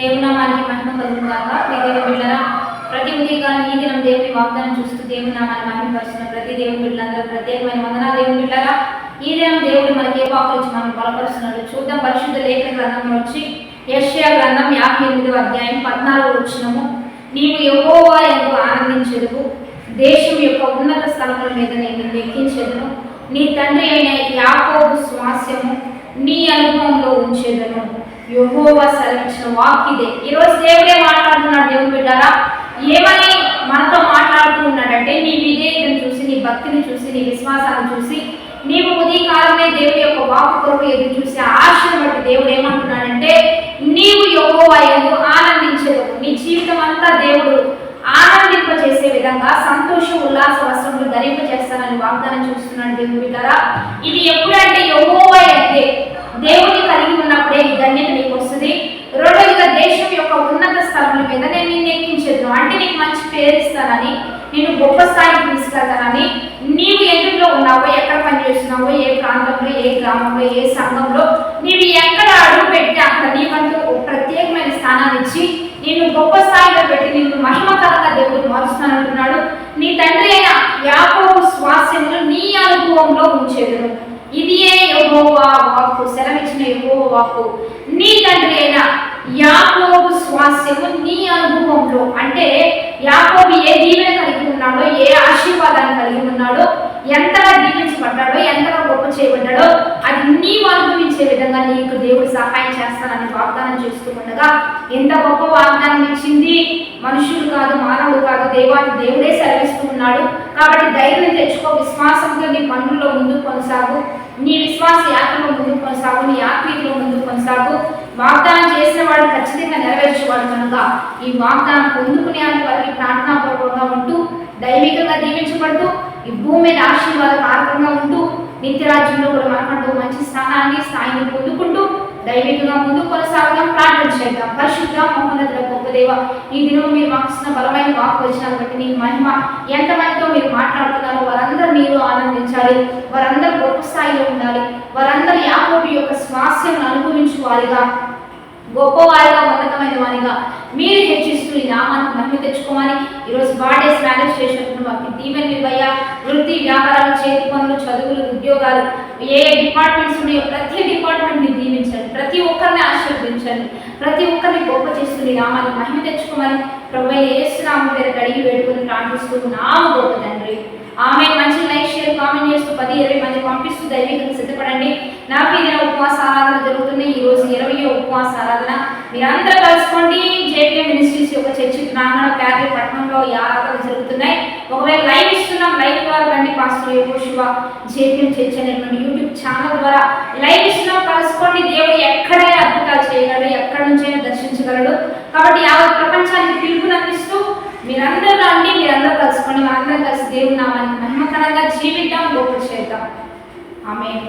దేవునామానికి మహిమ కలుగుగాక. దేవుని బిడ్డలారా, ప్రతి ఉదయకాలం ఈ దినం దేవుని వాగ్దానం చూస్తూ దేవుని నామాన్ని మహిమపరుస్తున్న ప్రతి దేవుని బిడ్డలందరూ ప్రత్యేకమైన వందనాలు. దేవుని బిడ్డలారా, ఈ దినం దేవుడు మనకి ఏ వాక్కు ఇచ్చి మనం బలపరుస్తున్నాడు చూద్దాం. పరిశుద్ధ లేఖన గ్రంథంలో వచ్చి యెషయా గ్రంథం 58వ అధ్యాయం 14వ వచనము, నీవు యెహోవా యందు ఆనందించెదవు, దేశం యొక్క ఉన్నత స్థలముల మీద నేను ఎక్కించెదను, నీ తండ్రి అయిన యాకోబు స్వాస్యము నీ అనుభవంలో ఉంచేదను. యెహోవా సెలవిచ్చిన వాక్కిదే. ఈరోజు దేవుడే మాట్లాడుతున్నాడు. దేవుని బిడ్డారా, ఏమని మనతో మాట్లాడుతూ ఉన్నాడంటే, నీ విధేయతను చూసి, నీ భక్తిని చూసి, నీ విశ్వాసాన్ని చూసి, నీవు ఉదయకాలమే దేవుడి యొక్క వాక్కు కొరకు ఎదురు చూసి ఆశను బట్టి దేవుడు ఏమంటున్నాడంటే, నీవు యెహోవా యందు ఆనందించదు. నీ జీవితం అంతా దేవుడు ఆనందింపజేసే విధంగా సంతోష ఉల్లాస వస్త్రములు ధరింపజేస్తానని వాగ్దానం చూస్తున్నాడు. దేవుని బిడ్డారా, ఇది ఎప్పుడంటే యెహోవా యందే దేవుని కలిగి ఉన్నప్పుడే ఈ ధన్యత నీకు వస్తుంది. రెండవదిగా దేశం యొక్క ఉన్నత స్థలముల మీద నేను నిన్ను ఎక్కించదును, అంటే నీకు మంచి పేరు ఇస్తానని, నేను గొప్ప స్థాయికి తీసుకెళ్తానని. నీవు ఎందులో ఉన్నావో, ఎక్కడ పనిచేస్తున్నావో, ఏ ప్రాంతంలో, ఏ గ్రామంలో, ఏ సంఘంలో నీవు ఎక్కడ అడుగు పెట్టి అక్కడ నీకంటూ ప్రత్యేకమైన స్థానాన్ని ఇచ్చి నిన్ను గొప్ప స్థాయిలో పెట్టి నిన్ను మహిమకరంగా దేవుడు మారుస్తానంటున్నాడు. నీ తండ్రి అయిన యాకోబు స్వాస్యములు నీ అనుభవంలో ఉంచేదను. ఇది యెహోవా వాక్కు, సెలవిచ్చిన యెహోవా వాక్కు. నీ తండ్రి అయిన యాకోబు స్వాస్యము నీ అనుభవంలో, అంటే యాకోబు ఏ దీవెన కలిగి ఉన్నాడో, ఏ ఆశీర్వాదాన్ని కలిగి ఉన్నాడో, ఎంతగా దీవించబడ్డాడో, ఎంతగా గొప్ప చేయబడ్డాడో అది నీవు అనుభవించే విధంగా నీకు దేవుడు సహాయం చేస్తానని వాగ్దానం చేస్తూ ఉండగా, ఎంత గొప్ప వాగ్దానం ఇచ్చింది. మనుషులు కాదు, మానవుడు కాదు, దేవుడే సెలవిస్తూ ఉన్నాడు. కాబట్టి ధైర్యం తెచ్చుకో, విశ్వాసంతో నీ పనుల్లో ముందుకు కొనసాగు, నీ విశ్వాస యాత్రలో ముందుకు కొనసాగు, నీ ఆత్మీయతలో ముందుకు కొనసాగు. వాగ్దానం చేసిన వాడు ఖచ్చితంగా నెరవేర్చేవాడు కనుక ఈ వాగ్దానం పొందుకునేంత వరకు ప్రార్థనాపూర్వకంగా ఉంటూ, దైవికంగా దీవించబడుతూ, ఈ భూమి మీద ఆశీర్వాదకారకంగా ఉంటూ, నిత్యరాజ్యంలో కూడా మనకంటూ మంచి స్థాయిని పొందుకుంటూ దైవికంగా ముందుకు కొనసాగుదాం. ప్రార్థన చేద్దాం. పరిశుద్ధ మహోన్నతుల గొప్ప దేవ, ఈ దినం మీరు మాకు ఇచ్చిన బలమైన వాక్కు వచ్చిన బట్టి నీ మహిమ, ఎంతమందితో మీరు మాట్లాడుతున్నారో వారందరూ నీలో ఆనందించాలి, వారందరూ గొప్ప స్థాయిలో ఉండాలి, వారందరూ యాకోబు యొక్క స్వాస్యం అనుభవించు వారిగా, గొప్పవారిగా, ఉన్నతమైన వారిగా మీరు హెచ్చిస్తూ ఈ నామానికి మహిమ తెచ్చుకోమని ఈరోజు బాడేస్ మేనేజ్ చేసినప్పుడు మాకు దీవెనలు ఇవ్వయ్యా. వృత్తి, వ్యాపారాలు, చేతి పనులు, చదువులు, ఉద్యోగాలు, ఏ డిపార్ట్మెంట్స్ ఉన్నాయో ప్రతి డిపార్ట్మెంట్ని దీవించండి, ప్రతి ఒక్కరిని ఆశీర్వదించండి, ప్రతి ఒక్కరిని గొప్ప చేస్తుంది నామానికి మహిమ తెచ్చుకోమని ప్రభువైన యేసు నామమున పేరు అడిగి వేడుకొని ప్రార్థిస్తూ నామ గొప్ప తండ్రి, ఆమె. మంచి లైక్, షేర్, కామెంట్ చేస్తూ 10-20 మంది పంపిస్తూ దైవికంగా సిద్ధపడండి. నాకు ఇది ఉపవాస ఆరాధన జరుగుతుంది. ఈరోజు 20వ ఉపవాస ఆరాధన. మీరందరూ కలుసుకోండి. జేపీఎం మినిస్ట్రీస్ యొక్క చర్చి ప్రాంగణ ప్యారీ పట్టణంలో ఈ ఆరాధన జరుగుతున్నాయి. ఒకవేళ లైవ్ ఇస్తున్నాం, లైవ్ ద్వారా రండి. పాస్టర్ యెహోషువ జేపీఎం చర్చ్ అనేటువంటి యూట్యూబ్ ఛానల్ ద్వారా లైవ్ ఇస్తున్నాం, కలుసుకోండి. దేవుడు ఎక్కడైనా అద్భుతాలు చేయగలడు, ఎక్కడి నుంచైనా దర్శించగలడు. కాబట్టి యావత్ ప్రపంచానికి పిలుపునందిస్తూ మీరందరూ రండి, మీరందరూ కలుసుకోండి. మనందరం కలిసి దేవుని నామానికి మహిమకరంగా జీవిద్దాం, గొప్ప చేద్దాం. ఆమేన్.